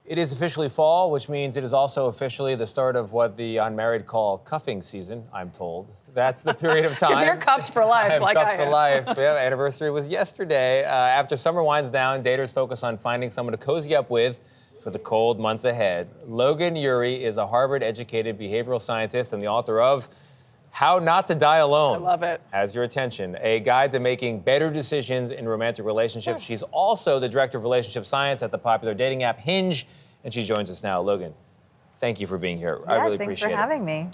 It is officially fall, which means it is also officially the start of what the unmarried call cuffing season, I'm told. That's the period of time. Because you're cuffed for life, I'm like cuffed I am. for life. Yeah, anniversary was yesterday. After summer winds down, daters focus on finding someone to cozy up with for the cold months ahead. Logan Ury is a Harvard-educated behavioral scientist and the author of How Not to Die Alone. I love it. Has your attention. A guide to making better decisions in romantic relationships. She's also the director of relationship science at the popular dating app Hinge, and she joins us now. Logan, thank you for being here. I really appreciate it. Yes, thanks for having me.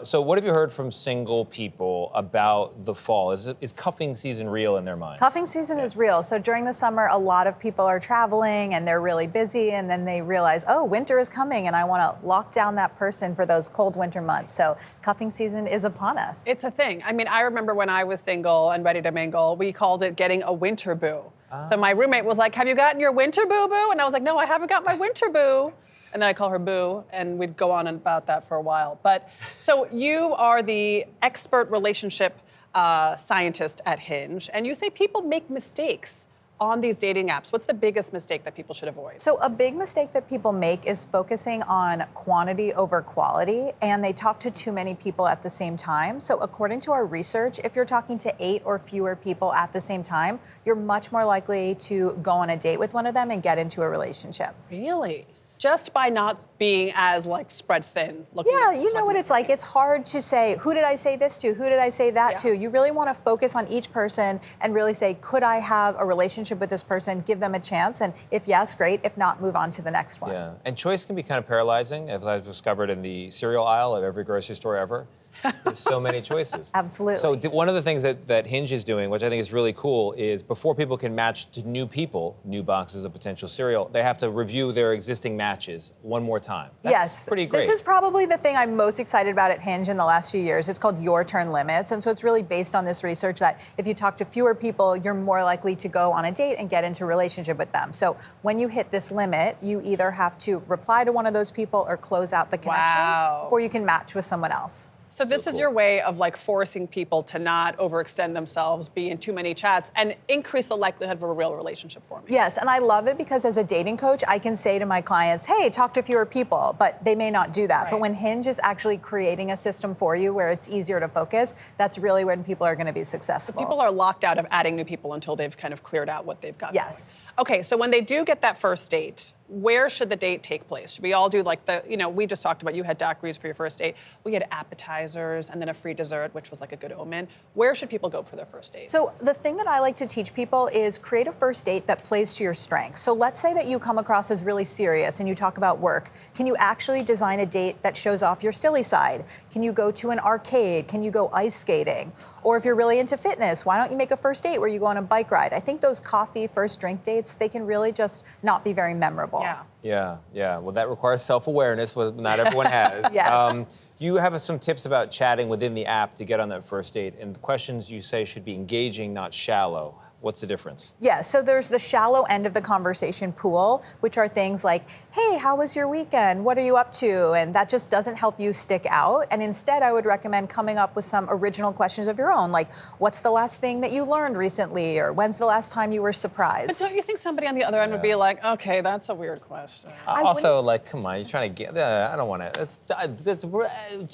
So what have you heard from single people about the fall? Is cuffing season real in their mind? Cuffing season is real. So during the summer, a lot of people are traveling and they're really busy, and then they realize, oh, winter is coming and I want to lock down that person for those cold winter months. So cuffing season is upon us. It's a thing. I mean, I remember when I was single and ready to mingle, we called it getting a winter boo. So my roommate was like, have you gotten your winter boo-boo? And I was like, no, I haven't got my winter boo. And then I call her boo, and we'd go on about that for a while. But so you are the expert relationship scientist at Hinge, and you say people make mistakes on these dating apps. What's the biggest mistake that people should avoid? So a big mistake that people make is focusing on quantity over quality, and they talk to too many people at the same time. So according to our research, if you're talking to 8 or fewer people at the same time, you're much more likely to go on a date with one of them and get into a relationship. Really? Just by not being as like spread thin looking. Yeah, you know what it's like. It's hard to say, who did I say this to? Who did I say that to? You really want to focus on each person and really say, could I have a relationship with this person? Give them a chance. And if yes, great. If not, move on to the next one. Yeah, and choice can be kind of paralyzing, as I've discovered in the cereal aisle of every grocery store ever. There's so many choices. Absolutely. So one of the things that Hinge is doing, which I think is really cool, is before people can match to new people, new boxes of potential cereal, they have to review their existing matches one more time. That's pretty great. This is probably the thing I'm most excited about at Hinge in the last few years. It's called Your Turn Limits. And so it's really based on this research that if you talk to fewer people, you're more likely to go on a date and get into a relationship with them. So when you hit this limit, you either have to reply to one of those people or close out the connection before you can match with someone else. So this is your way of like forcing people to not overextend themselves, be in too many chats, and increase the likelihood of a real relationship for me. Yes, and I love it because as a dating coach, I can say to my clients, hey, talk to fewer people, but they may not do that. Right. But when Hinge is actually creating a system for you where it's easier to focus, that's really when people are going to be successful. So people are locked out of adding new people until they've kind of cleared out what they've got. Yes. Okay, so when they do get that first date, where should the date take place? Should we all do like we just talked about, you had daiquiris for your first date. We had appetizers and then a free dessert, which was like a good omen. Where should people go for their first date? So the thing that I like to teach people is create a first date that plays to your strengths. So let's say that you come across as really serious and you talk about work. Can you actually design a date that shows off your silly side? Can you go to an arcade? Can you go ice skating? Or if you're really into fitness, why don't you make a first date where you go on a bike ride? I think those coffee first drink dates, they can really just not be very memorable. Yeah. Well, that requires self-awareness, what not everyone has. Yes. You have some tips about chatting within the app to get on that first date, and the questions you say should be engaging, not shallow. What's the difference? Yeah, so there's the shallow end of the conversation pool, which are things like, hey, how was your weekend? What are you up to? And that just doesn't help you stick out. And instead, I would recommend coming up with some original questions of your own, like, what's the last thing that you learned recently? Or when's the last time you were surprised? But don't you think somebody on the other end would be like, okay, that's a weird question? Also, like, come on, you're trying to get, I don't want to, it's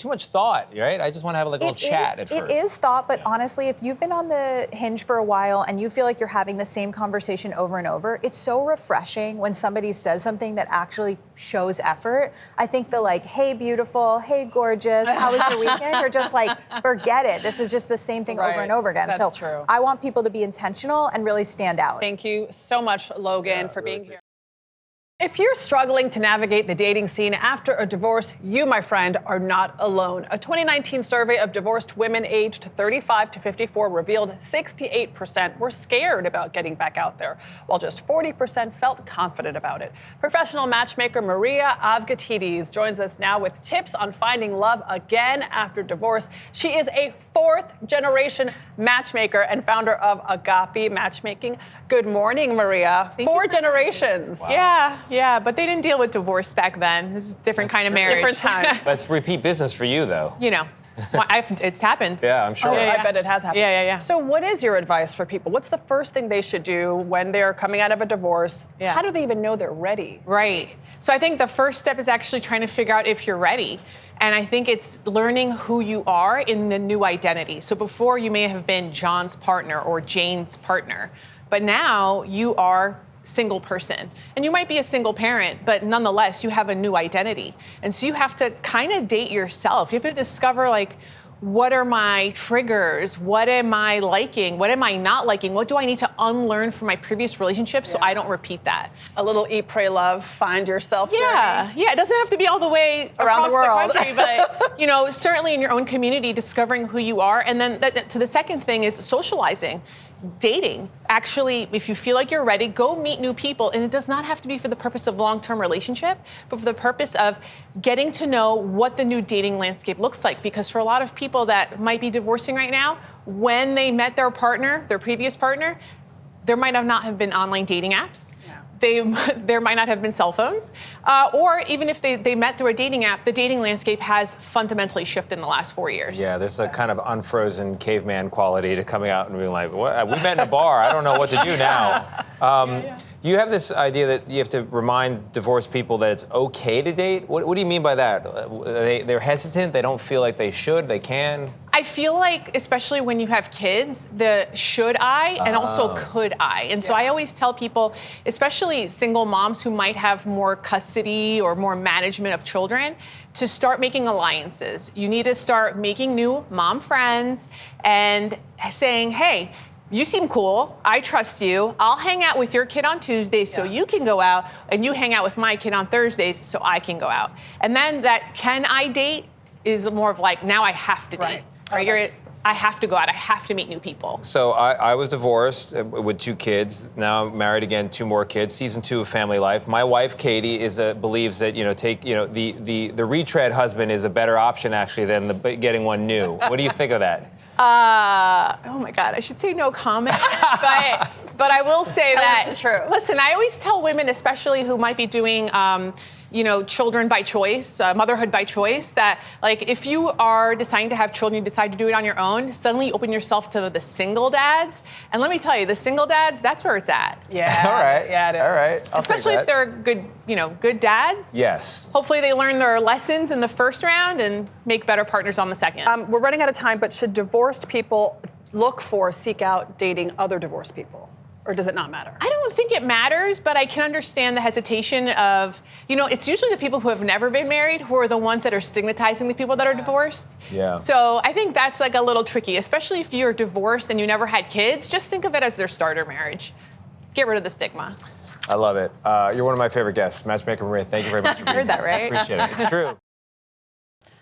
too much thought, right? I just want to have like a little chat at first. It is thought, but honestly, if you've been on the Hinge for a while and you feel like you're having the same conversation over and over, it's so refreshing when somebody says something that actually shows effort. I think the like, hey, beautiful, hey, gorgeous, how was your weekend? You're just like, forget it. This is just the same thing over and over again. That's true. I want people to be intentional and really stand out. Thank you so much, Logan, for being here. If you're struggling to navigate the dating scene after a divorce, you, my friend, are not alone. A 2019 survey of divorced women aged 35 to 54 revealed 68% were scared about getting back out there, while just 40% felt confident about it. Professional matchmaker Maria Avgatidis joins us now with tips on finding love again after divorce. She is a fourth-generation matchmaker and founder of Agape Matchmaking. Good morning, Maria. Four generations. Wow. Yeah, but they didn't deal with divorce back then. It was a different kind of marriage. Different time. That's repeat business for you, though. You know. Well, it's happened. Yeah, I'm sure. Oh, Yeah. I bet it has happened. Yeah. So what is your advice for people? What's the first thing they should do when they're coming out of a divorce? Yeah. How do they even know they're ready? Right. So I think the first step is actually trying to figure out if you're ready. And I think it's learning who you are in the new identity. So before you may have been John's partner or Jane's partner, but now you are single person. And you might be a single parent, but nonetheless, you have a new identity. And so you have to kind of date yourself. You have to discover, like, what are my triggers? What am I liking? What am I not liking? What do I need to unlearn from my previous relationships so I don't repeat that? A little eat, pray, love, find yourself. Yeah, journey. yeah. It doesn't have to be all the way Around across the world. country, but certainly in your own community, discovering who you are. And then to the second thing is socializing. Dating. Actually, if you feel like you're ready, go meet new people. And it does not have to be for the purpose of long-term relationship, but for the purpose of getting to know what the new dating landscape looks like. Because for a lot of people that might be divorcing right now, when they met their partner, their previous partner, there might not have been online dating apps. There might not have been cell phones. Or even if they met through a dating app, the dating landscape has fundamentally shifted in the last 4 years. Yeah, there's a kind of unfrozen caveman quality to coming out and being like, what? We met in a bar. I don't know what to do now. You have this idea that you have to remind divorced people that it's okay to date. What do you mean by that? They're hesitant? They don't feel like they should? They can? I feel like, especially when you have kids, the should I and also could I. And so I always tell people, especially single moms who might have more custody or more management of children, to start making alliances. You need to start making new mom friends and saying, hey, you seem cool. I trust you. I'll hang out with your kid on Tuesdays so you can go out, and you hang out with my kid on Thursdays so I can go out. And then that can I date is more of like, now I have to date. Right? I have to go out. I have to meet new people. So I was divorced with 2 kids. Now I'm married again, 2 more kids. Season 2 of Family Life. My wife Katie believes that the retread husband is a better option actually than getting one new. What do you think of that? Oh my God, I should say no comment. but I will say that. True. Listen, I always tell women, especially who might be doing children by choice, motherhood by choice, that like if you are deciding to have children, you decide to do it on your own, suddenly you open yourself to the single dads. And let me tell you, the single dads, that's where it's at. Yeah. All right. Yeah, it is. All right. I'll Especially take if that. they're good dads. Yes. Hopefully they learn their lessons in the first round and make better partners on the second. We're running out of time, but should divorced people seek out dating other divorced people? Or does it not matter? I don't think it matters, but I can understand the hesitation of, it's usually the people who have never been married who are the ones that are stigmatizing the people that are divorced. Yeah. So I think that's like a little tricky, especially if you're divorced and you never had kids. Just think of it as their starter marriage. Get rid of the stigma. I love it. You're one of my favorite guests. Matchmaker Maria, thank you very much for being Heard that, here. right? Appreciate it. It's true.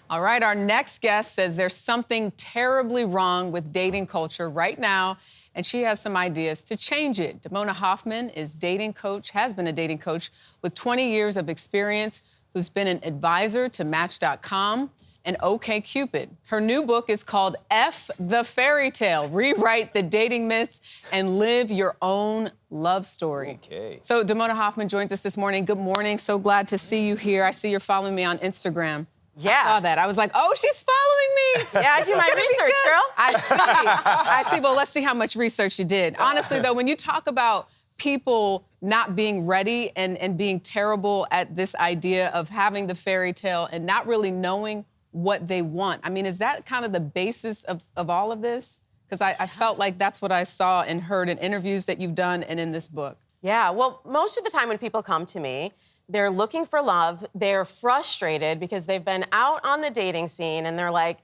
All right, our next guest says there's something terribly wrong with dating culture right now, and she has some ideas to change it. Damona Hoffman has been a dating coach with 20 years of experience, who's been an advisor to Match.com and OkCupid. Her new book is called F the Fairy Tale, Rewrite the Dating Myths and Live Your Own Love Story. Okay. So Damona Hoffman joins us this morning. Good morning, so glad to see you here. I see you're following me on Instagram. Yeah. I saw that. I was like, oh, she's following me. Yeah, I do my research, girl. I see. Well, let's see how much research you did. Honestly, though, when you talk about people not being ready and being terrible at this idea of having the fairy tale and not really knowing what they want, I mean, is that kind of the basis of all of this? Because I felt like that's what I saw and heard in interviews that you've done and in this book. Yeah, well, most of the time when people come to me, they're looking for love. They're frustrated because they've been out on the dating scene and they're like,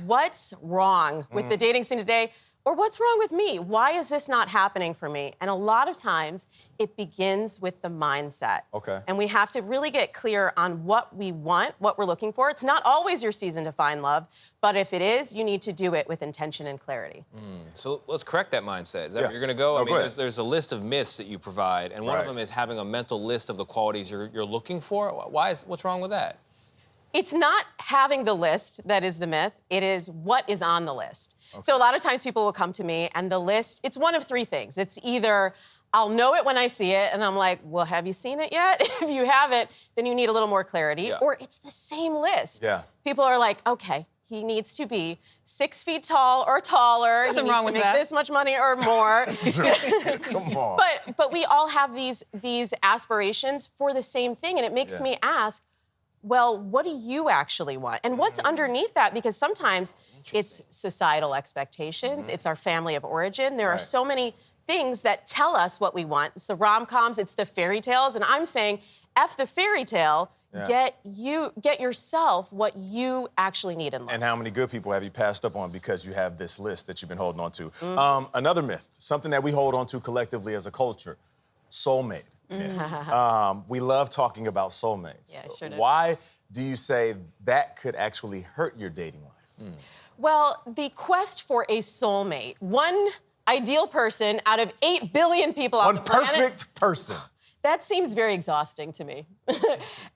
what's wrong with the dating scene today? Or what's wrong with me? Why is this not happening for me? And a lot of times it begins with the mindset. Okay. And we have to really get clear on what we want, what we're looking for. It's not always your season to find love, but if it is, you need to do it with intention and clarity. So let's correct that mindset. Is that where you're going to go? I mean, there's a list of myths that you provide, and one of them is having a mental list of the qualities you're looking for. What's wrong with that? It's not having the list that is the myth. It is what is on the list. Okay. So a lot of times people will come to me and the list, it's one of 3 things. It's either I'll know it when I see it and I'm like, well, have you seen it yet? If you haven't, then you need a little more clarity. Yeah. Or it's the same list. Yeah. People are like, okay, he needs to be 6 feet tall or taller. Nothing he wrong needs with to make that. this much money or more. Come on. But we all have these aspirations for the same thing, and it makes me ask, well, what do you actually want? And what's underneath that? Because sometimes it's societal expectations, it's our family of origin. There are so many things that tell us what we want. It's the rom-coms, it's the fairy tales, and I'm saying, F the fairy tale, get yourself what you actually need in life. And how many good people have you passed up on because you have this list that you've been holding on to? Another myth, something that we hold on to collectively as a culture, soulmate. We love talking about soulmates. Yeah, sure do. Why do you say that could actually hurt your dating life? Well, the quest for a soulmate, one ideal person out of 8 billion people on the One planet. perfect person. That seems very exhausting to me.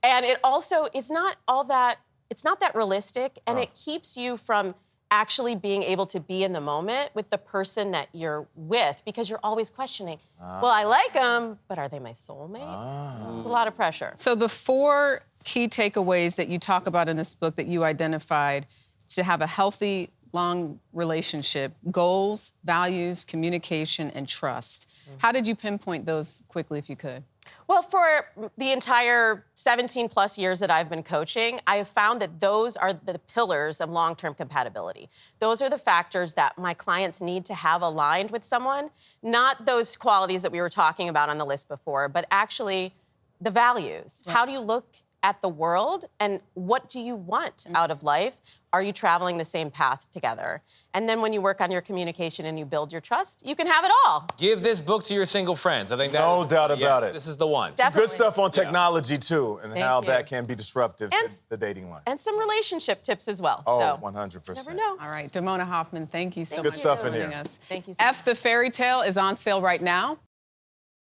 And it's not that realistic, and it keeps you from actually being able to be in the moment with the person that you're with, because you're always questioning, well, I like them, but are they my soulmate? It's a lot of pressure. So the 4 key takeaways that you talk about in this book that you identified to have a healthy, long relationship: goals, values, communication, and trust. How did you pinpoint those quickly, if you could? Well, for the entire 17 plus years that I've been coaching, I have found that those are the pillars of long-term compatibility. Those are the factors that my clients need to have aligned with someone, not those qualities that we were talking about on the list before, but actually the values. How do you look at the world, and what do you want out of life? Are you traveling the same path together? And then when you work on your communication and you build your trust, you can have it all. Give this book to your single friends. I think that No doubt about it. This is the one. Definitely. Good stuff on technology, too, and how you. that can be disruptive And- to the dating life. And some relationship tips as well. Oh, so, 100%. never know. All right, Damona Hoffman, thank you so Thank much Good stuff for in joining here. us. Thank you so F the Fairy Tale is on sale right now.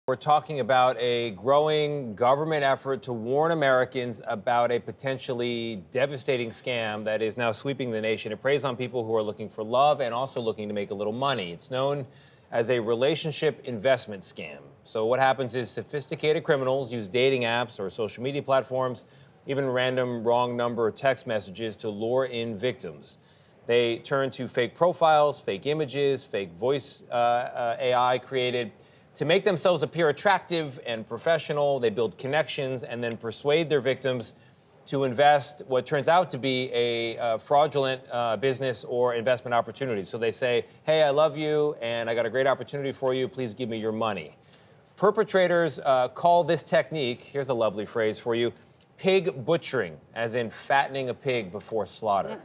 We're talking about a growing government effort to warn Americans about a potentially devastating scam that is now sweeping the nation. It preys on people who are looking for love and also looking to make a little money. It's known as a relationship investment scam. So what happens is sophisticated criminals use dating apps or social media platforms, even random wrong number text messages to lure in victims. They turn to fake profiles, fake images, fake voice AI created to make themselves appear attractive and professional. They build connections and then persuade their victims to invest what turns out to be a fraudulent business or investment opportunity. So they say, hey, I love you, and I got a great opportunity for you. Please give me your money. Perpetrators call this technique, here's a lovely phrase for you, pig butchering, as in fattening a pig before slaughter.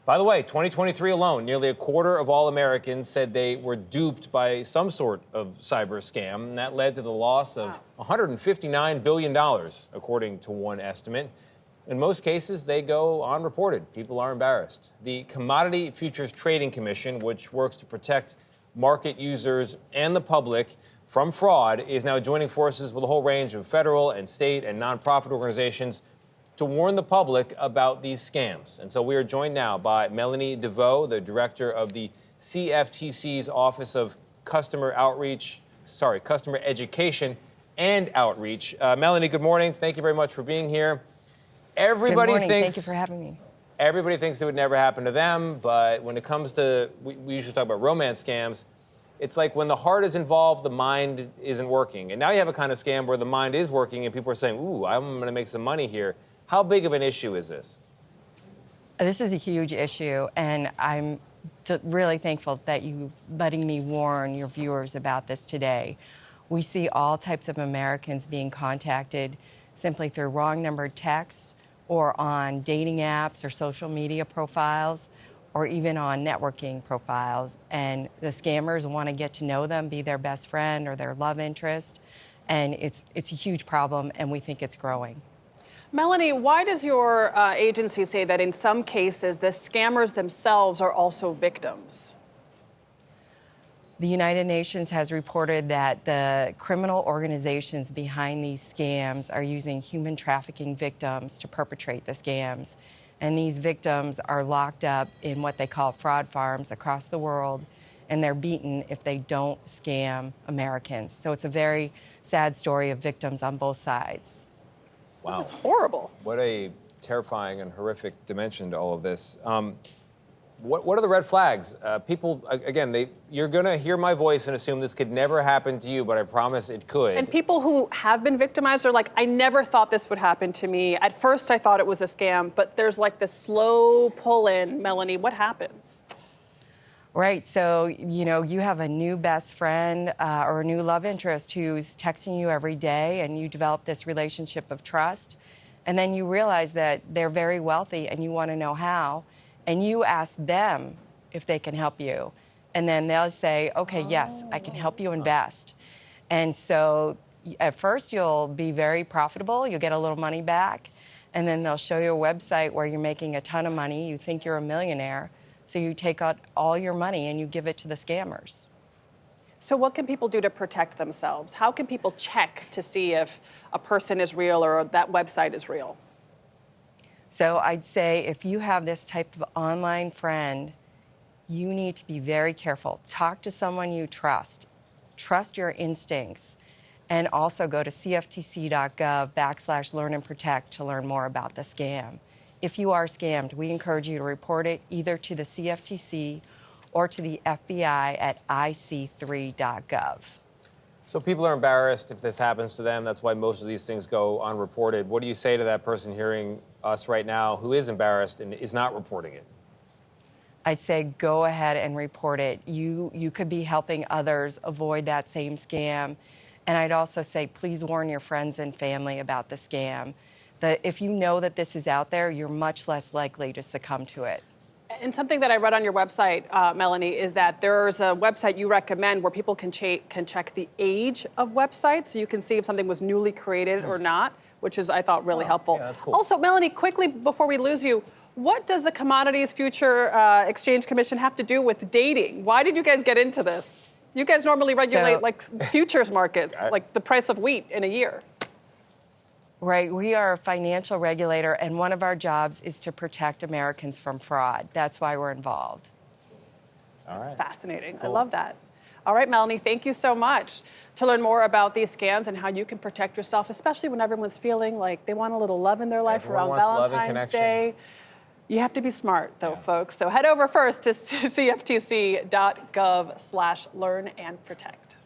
By the way, 2023 alone, nearly a quarter of all Americans said they were duped by some sort of cyber scam, and that led to the loss of $159 billion, according to one estimate. In most cases, they go unreported. People are embarrassed. The Commodity Futures Trading Commission, which works to protect market users and the public from fraud, is now joining forces with a whole range of federal and state and nonprofit organizations to warn the public about these scams. And so we are joined now by Melanie DeVoe, the director of the CFTC's Office of Customer Education and Outreach. Melanie, good morning. Thank you very much for being here. Everybody Good morning. thinks, Thank you for having me. Everybody thinks it would never happen to them, but when it comes to, we usually talk about romance scams, it's like when the heart is involved, the mind isn't working. And now you have a kind of scam where the mind is working and people are saying, ooh, I'm gonna make some money here. How big of an issue is this? This is a huge issue, and I'm really thankful that you letting me warn your viewers about this today. We see all types of Americans being contacted simply through wrong numbered texts or on dating apps or social media profiles or even on networking profiles. And the scammers want to get to know them, be their best friend or their love interest. And it's a huge problem, and we think it's growing. Melanie, why does your agency say that in some cases the scammers themselves are also victims? The United Nations has reported that the criminal organizations behind these scams are using human trafficking victims to perpetrate the scams. And these victims are locked up in what they call fraud farms across the world, and they're beaten if they don't scam Americans. So it's a very sad story of victims on both sides. Wow. This is horrible. What a terrifying and horrific dimension to all of this. What are the red flags? People, again, you're gonna hear my voice and assume this could never happen to you, but I promise it could. And people who have been victimized are like, I never thought this would happen to me. At first I thought it was a scam, but there's like this slow pull-in. Melanie, what happens? Right, so, you know, you have a new best friend or a new love interest who's texting you every day, and you develop this relationship of trust, and then you realize that they're very wealthy and you want to know how. And you ask them if they can help you. And then they'll say, okay, yes, I can help you invest. And so at first you'll be very profitable, you'll get a little money back, and then they'll show you a website where you're making a ton of money, you think you're a millionaire, so you take out all your money and you give it to the scammers. So what can people do to protect themselves? How can people check to see if a person is real or that website is real? So I'd say if you have this type of online friend, you need to be very careful. Talk to someone you trust. Trust your instincts. And also go to cftc.gov/learn and protect to learn more about the scam. If you are scammed, we encourage you to report it either to the CFTC or to the FBI at ic3.gov. So people are embarrassed if this happens to them. That's why most of these things go unreported. What do you say to that person hearing us right now who is embarrassed and is not reporting it? I'd say go ahead and report it. You could be helping others avoid that same scam. And I'd also say please warn your friends and family about the scam. That if you know that this is out there, you're much less likely to succumb to it. And something that I read on your website, Melanie, is that there's a website you recommend where people can check the age of websites, so you can see if something was newly created or not, which is, I thought, really helpful. Yeah, that's cool. Also, Melanie, quickly before we lose you, what does the Commodities Future Exchange Commission have to do with dating? Why did you guys get into this? You guys normally regulate like futures markets, like the price of wheat in a year. Right, we are a financial regulator, and one of our jobs is to protect Americans from fraud. That's why we're involved. All right. It's fascinating. Cool. I love that. All right, Melanie, thank you so much. To learn more about these scams and how you can protect yourself, especially when everyone's feeling like they want a little love in their life around Valentine's Day. You have to be smart, though, folks. So head over first to cftc.gov/learn and protect.